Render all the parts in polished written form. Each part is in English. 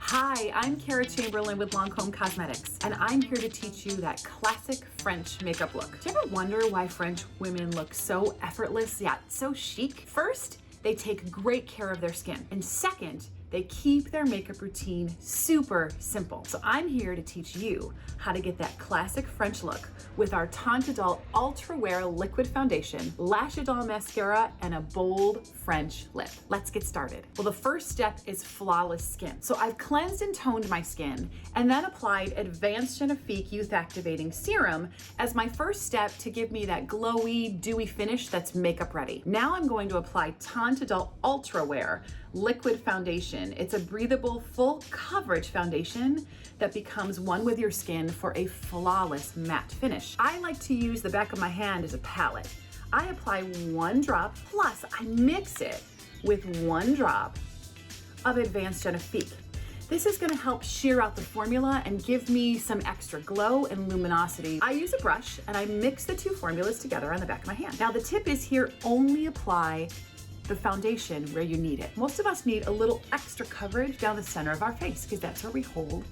Hi, I'm Kara Chamberlain with Lancome Cosmetics, and I'm here to teach you that classic French makeup look. Do you ever wonder why French women look so effortless yet so chic? First, they take great care of their skin. And second, they keep their makeup routine super simple. So I'm here to teach you how to get that classic French look with our Tarte Ultra Wear Liquid Foundation, Lash Idole Mascara, and a bold French lip. Let's get started. Well, the first step is flawless skin. So I've cleansed and toned my skin and then applied Advanced Genifique Youth Activating Serum as my first step to give me that glowy, dewy finish that's makeup ready. Now I'm going to apply Tarte Ultra Wear Liquid Foundation. It's a breathable, full coverage foundation that becomes one with your skin for a flawless matte finish. I like to use the back of my hand as a palette. I apply 1 drop, plus I mix it with 1 drop of Advanced Genifique. This is gonna help sheer out the formula and give me some extra glow and luminosity. I use a brush and I mix the two formulas together on the back of my hand. Now the tip is here, only apply the foundation where you need it. Most of us need a little extra coverage down the center of our face because that's where we hold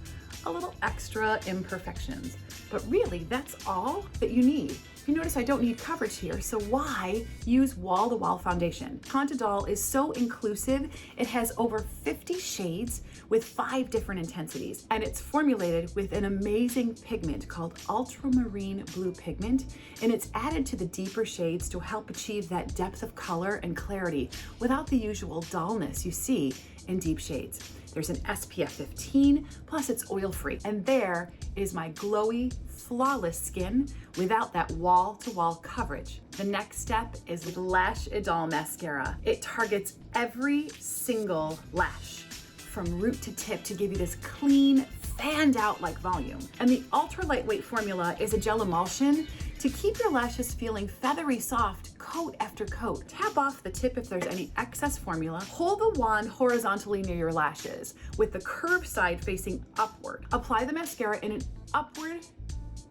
a little extra imperfections. But really, that's all that you need. You notice I don't need coverage here, so why use wall-to-wall foundation? Tarte is so inclusive. It has over 50 shades with 5 different intensities, and it's formulated with an amazing pigment called ultramarine blue pigment, and it's added to the deeper shades to help achieve that depth of color and clarity without the usual dullness you see in deep shades. There's an SPF 15, plus it's oil-free. And there is my glowy, flawless skin without that wall-to-wall coverage. The next step is Lash Idole Mascara. It targets every single lash from root to tip to give you this clean, fanned out like volume. And the ultra lightweight formula is a gel emulsion to keep your lashes feeling feathery soft coat after coat. Tap off the tip if there's any excess formula. Hold the wand horizontally near your lashes with the curved side facing upward. Apply the mascara in an upward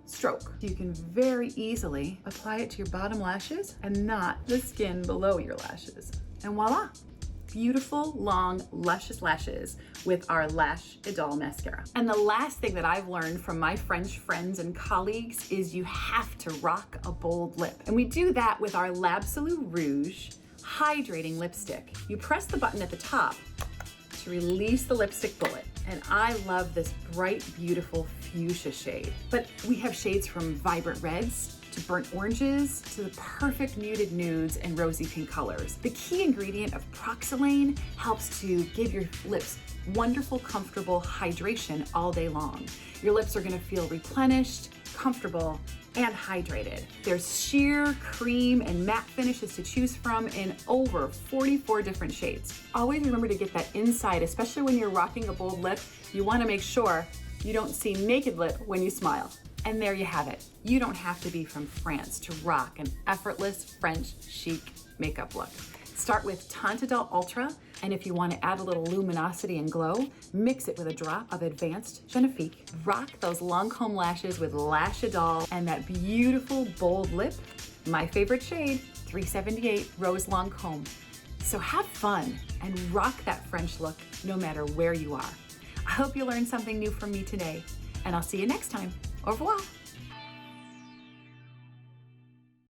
stroke. You can very easily apply it to your bottom lashes and not the skin below your lashes. And voila! Beautiful, long, luscious lashes with our Lash Idole Mascara. And the last thing that I've learned from my French friends and colleagues is you have to rock a bold lip. And we do that with our L'Absolu Rouge Hydrating Lipstick. You press the button at the top to release the lipstick bullet. And I love this bright, beautiful fuchsia shade. But we have shades from vibrant reds to burnt oranges, to the perfect muted nudes and rosy pink colors. The key ingredient of Proxylane helps to give your lips wonderful, comfortable hydration all day long. Your lips are gonna feel replenished, comfortable, and hydrated. There's sheer, cream, and matte finishes to choose from in over 44 different shades. Always remember to get that inside, especially when you're rocking a bold lip. You wanna make sure you don't see naked lip when you smile. And there you have it. You don't have to be from France to rock an effortless French chic makeup look. Start with Tarte Ultra, and if you want to add a little luminosity and glow, mix it with a drop of Advanced Genifique. Rock those Lancome lashes with Lash Idole and that beautiful bold lip. My favorite shade, 378 Rose Lancome. So have fun and rock that French look no matter where you are. I hope you learned something new from me today, and I'll see you next time. Au revoir.